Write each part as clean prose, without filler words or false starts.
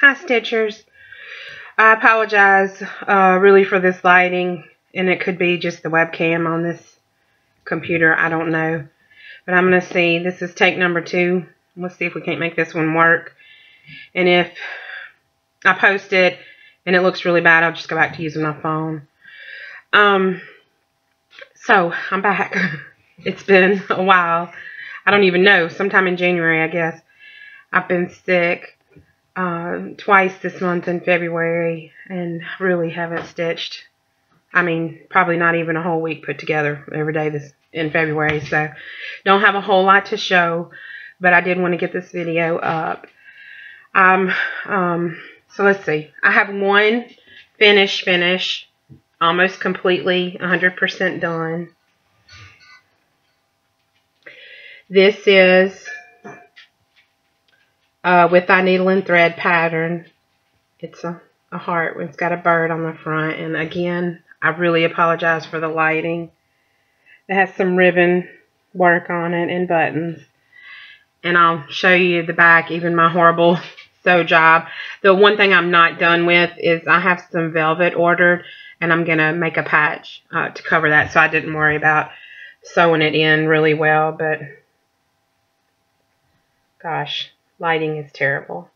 Hi, Stitchers. I apologize really for this lighting, and it could be just the webcam on this computer. I don't know. But I'm going to see. This is take number 2. Let's see if we can't make this one work. And if I post it and it looks really bad, I'll just go back to using my phone. So, I'm back. It's been a while. I don't even know. Sometime in January, I guess. I've been sick twice this month in February and really haven't stitched. I mean, probably not even a whole week put together every day this in February. So, don't have a whole lot to show, but I did want to get this video up. So let's see. I have one finish, almost completely 100% done. This is with Thy Needle and Thread pattern. It's a heart. It's got a bird on the front. And again, I really apologize for the lighting. It has some ribbon work on it and buttons. And I'll show you the back, even my horrible sew job. The one thing I'm not done with is I have some velvet ordered, and I'm going to make a patch to cover that, so I didn't worry about sewing it in really well. But gosh, lighting is terrible.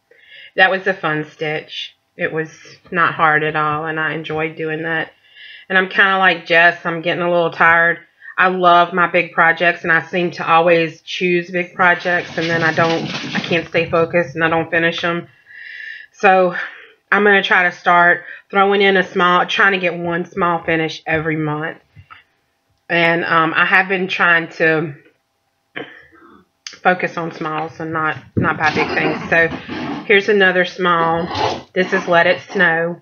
That was a fun stitch. It was not hard at all, and I enjoyed doing that. And I'm kind of like Jess. I'm getting a little tired. I love my big projects, and I seem to always choose big projects, and then I can't stay focused, and I don't finish them. So I'm going to try to start throwing in trying to get one small finish every month. And I have been trying to focus on smalls and not buy big things. So here's another small. This is Let It Snow.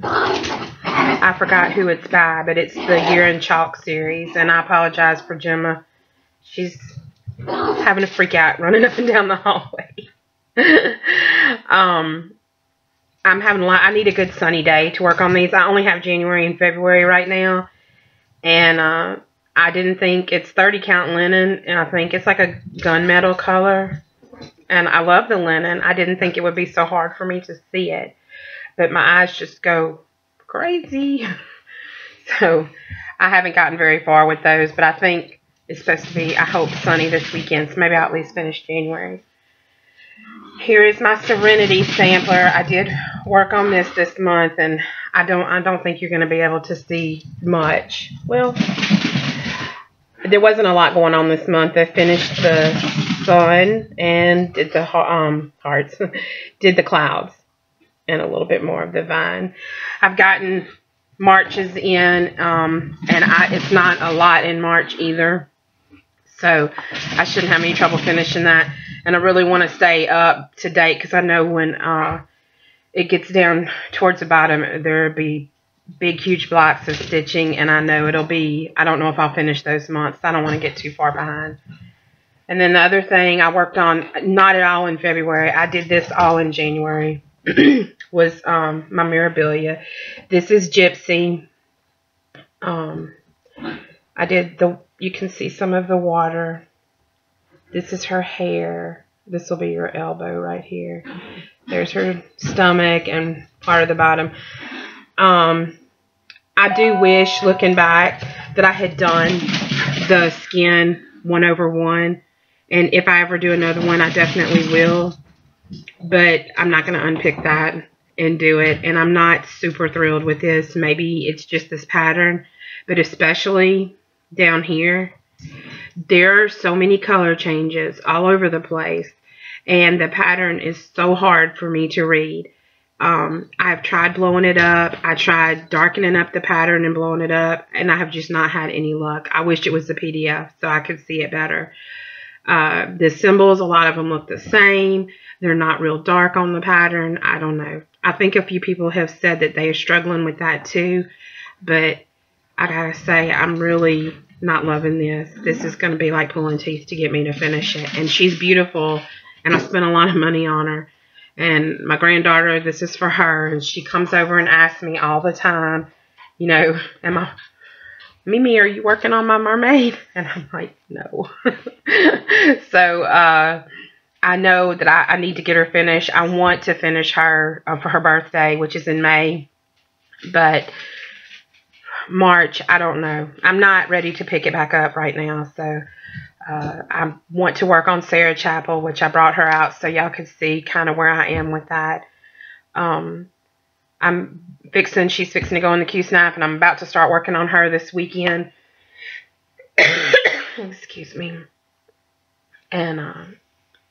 I forgot who it's by, but it's the Year in Chalk series. And I apologize for Gemma. She's having a freak out running up and down the hallway. I'm having I need a good sunny day to work on these. I only have January and February right now. And I didn't think it's 30 count linen. And I think it's like a gunmetal color. And I love the linen. I didn't think it would be so hard for me to see it. But my eyes just go crazy. So I haven't gotten very far with those. But I think it's supposed to be, I hope, sunny this weekend. So maybe I'll at least finish January. Here is my Serenity sampler. I did work on this month. And I don't think you're going to be able to see much. Well, there wasn't a lot going on this month. I finished the sun and did the hearts. Did the clouds. And a little bit more of the vine. I've gotten Marches in, and it's not a lot in March either. So I shouldn't have any trouble finishing that. And I really want to stay up to date because I know when it gets down towards the bottom, there'll be big, huge blocks of stitching. And I know it'll be, I don't know if I'll finish those months. I don't want to get too far behind. And then the other thing I worked on, not at all in February. I did this all in January. Was my Mirabilia. This is Gypsy. I did you can see some of the water. This is her hair. This will be your elbow right here. There's her stomach and part of the bottom. I do wish, looking back, that I had done the skin 1/1. And if I ever do another one, I definitely will. But I'm not going to unpick that and do it. And I'm not super thrilled with this. Maybe it's just this pattern. But especially down here, there are so many color changes all over the place. And the pattern is so hard for me to read. I've tried blowing it up. I tried darkening up the pattern and blowing it up. And I have just not had any luck. I wish it was a PDF so I could see it better. The symbols, a lot of them look the same. They're not real dark on the pattern. I don't know. I think a few people have said that they are struggling with that too. But I gotta say, I'm really not loving this. This is going to be like pulling teeth to get me to finish it. And she's beautiful. And I spent a lot of money on her. And my granddaughter, this is for her. And she comes over and asks me all the time, you know, Mimi, are you working on my mermaid? And I'm like, no. So, I know that I need to get her finished. I want to finish her for her birthday, which is in May. But March, I don't know. I'm not ready to pick it back up right now. So I want to work on Sarah Chapel, which I brought her out so y'all could see kind of where I am with that. She's fixing to go in the Q-Snap, and I'm about to start working on her this weekend. Excuse me. And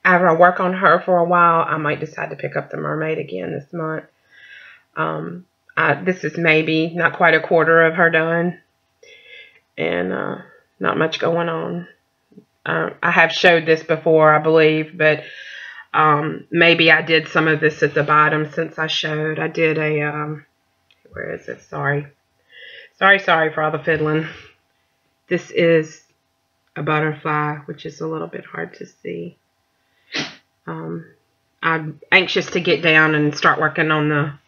after I work on her for a while, I might decide to pick up the Mermaid again this month. This is maybe not quite a quarter of her done, and not much going on. I have showed this before, I believe, but maybe I did some of this at the bottom since I showed. I did a, where is it? Sorry for all the fiddling. This is a butterfly, which is a little bit hard to see. I'm anxious to get down and start working on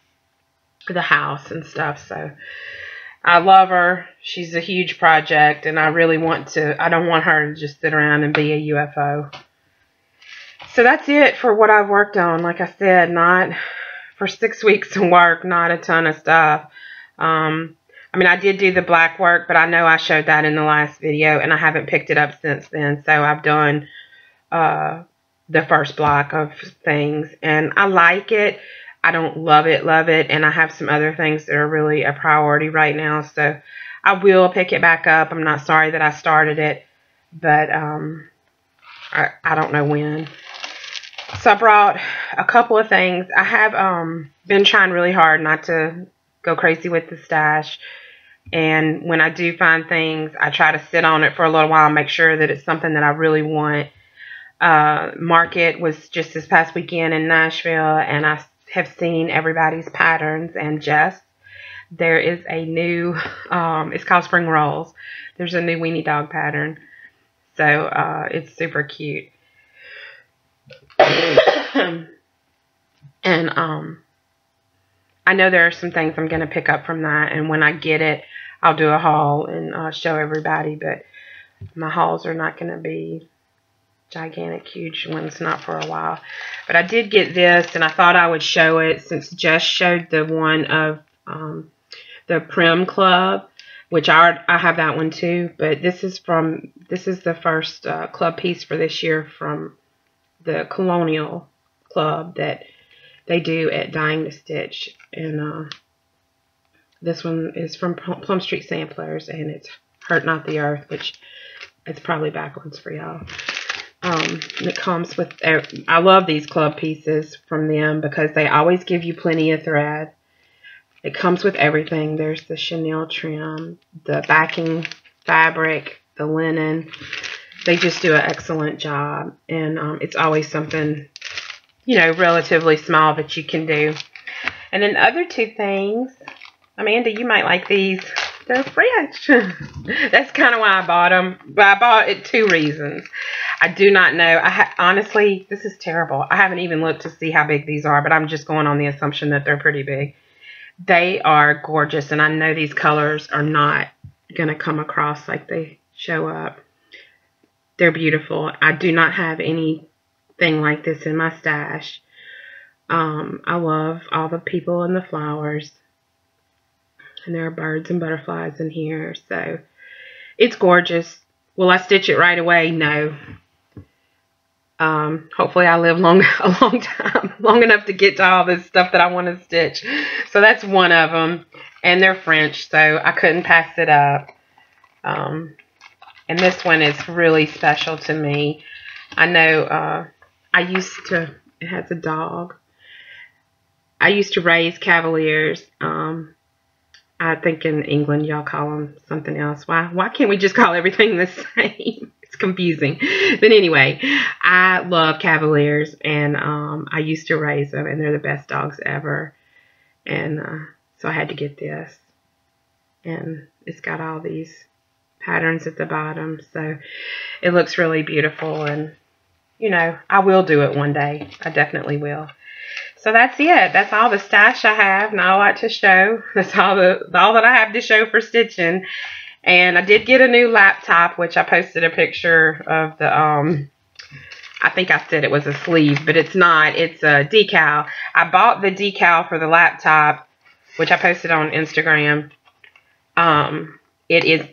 the house and stuff, so I love her. She's a huge project, and I really I don't want her to just sit around and be a UFO. So that's it for what I've worked on. Like I said, not for 6 weeks of work, not a ton of stuff. I mean, I did do the black work, but I know I showed that in the last video, and I haven't picked it up since then. So I've done the first block of things, and I like it. I don't love it, and I have some other things that are really a priority right now. So I will pick it back up. I'm not sorry that I started it, but I don't know when. So I brought a couple of things. I have been trying really hard not to go crazy with the stash. And when I do find things, I try to sit on it for a little while and make sure that it's something that I really want. Market was just this past weekend in Nashville, and I have seen everybody's patterns. And Jess, there is a new, it's called Spring Rolls. There's a new weenie dog pattern. So it's super cute. And I know there are some things I'm going to pick up from that, and when I get it, I'll do a haul and show everybody, but my hauls are not going to be gigantic, huge ones, not for a while. But I did get this, and I thought I would show it since Jess showed the one of the Prim Club, which I have that one too, but this is the first club piece for this year from the Colonial Club that they do at Dying to Stitch, and this one is from Plum Street Samplers, and it's Hurt Not the Earth, which it's probably backwards for y'all. It comes with, I love these club pieces from them because they always give you plenty of thread. It comes with everything. There's the chenille trim, the backing fabric, the linen. They just do an excellent job, and it's always something, you know, relatively small that you can do. And then other two things, Amanda, you might like these. They're French. That's kind of why I bought them. But I bought it 2 reasons. I do not know. Honestly, this is terrible. I haven't even looked to see how big these are, but I'm just going on the assumption that they're pretty big. They are gorgeous, and I know these colors are not going to come across like they show up. They're beautiful. I do not have anything like this in my stash. I love all the people and the flowers. And there are birds and butterflies in here. So it's gorgeous. Will I stitch it right away? No. Hopefully I live a long time, long enough to get to all this stuff that I want to stitch. So that's one of them. And they're French, so I couldn't pass it up. And this one is really special to me. I know it has a dog. I used to raise Cavaliers. I think in England y'all call them something else. Why can't we just call everything the same? It's confusing. But anyway, I love Cavaliers, and I used to raise them, and they're the best dogs ever. And so I had to get this. And it's got all these patterns at the bottom, so it looks really beautiful. And you know, I will do it one day. I definitely will. So that's it. That's all the stash I have. Not a lot to show. That's all that I have to show for stitching. And I did get a new laptop, which I posted a picture of the I think I said it was a sleeve, but it's not. It's a decal. I bought the decal for the laptop, which I posted on Instagram. It is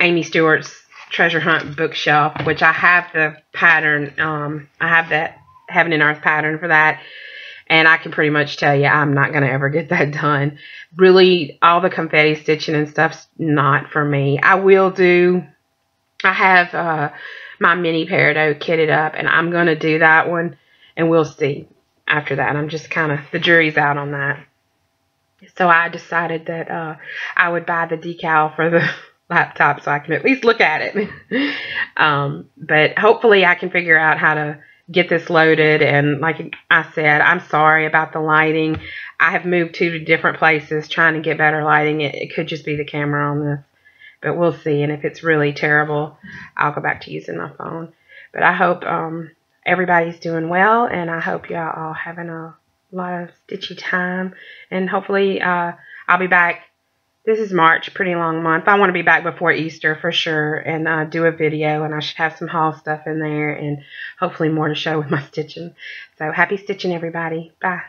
Amy Stewart's Treasure Hunt bookshelf, which I have the pattern. I have that Heaven and Earth pattern for that. And I can pretty much tell you I'm not going to ever get that done. Really, all the confetti stitching and stuff's not for me. I have my mini peridot kitted up, and I'm going to do that one, and we'll see after that. I'm just kind of, the jury's out on that. So I decided that I would buy the decal for the laptop so I can at least look at it. But hopefully I can figure out how to get this loaded. And like I said, I'm sorry about the lighting. I have moved to different places trying to get better lighting. It could just be the camera on this, but we'll see. And if it's really terrible, I'll go back to using my phone. But I hope everybody's doing well, and I hope y'all all having a lot of stitchy time. And hopefully I'll be back. This is March, pretty long month. I want to be back before Easter for sure, and do a video, and I should have some haul stuff in there, and hopefully more to show with my stitching. So happy stitching, everybody. Bye.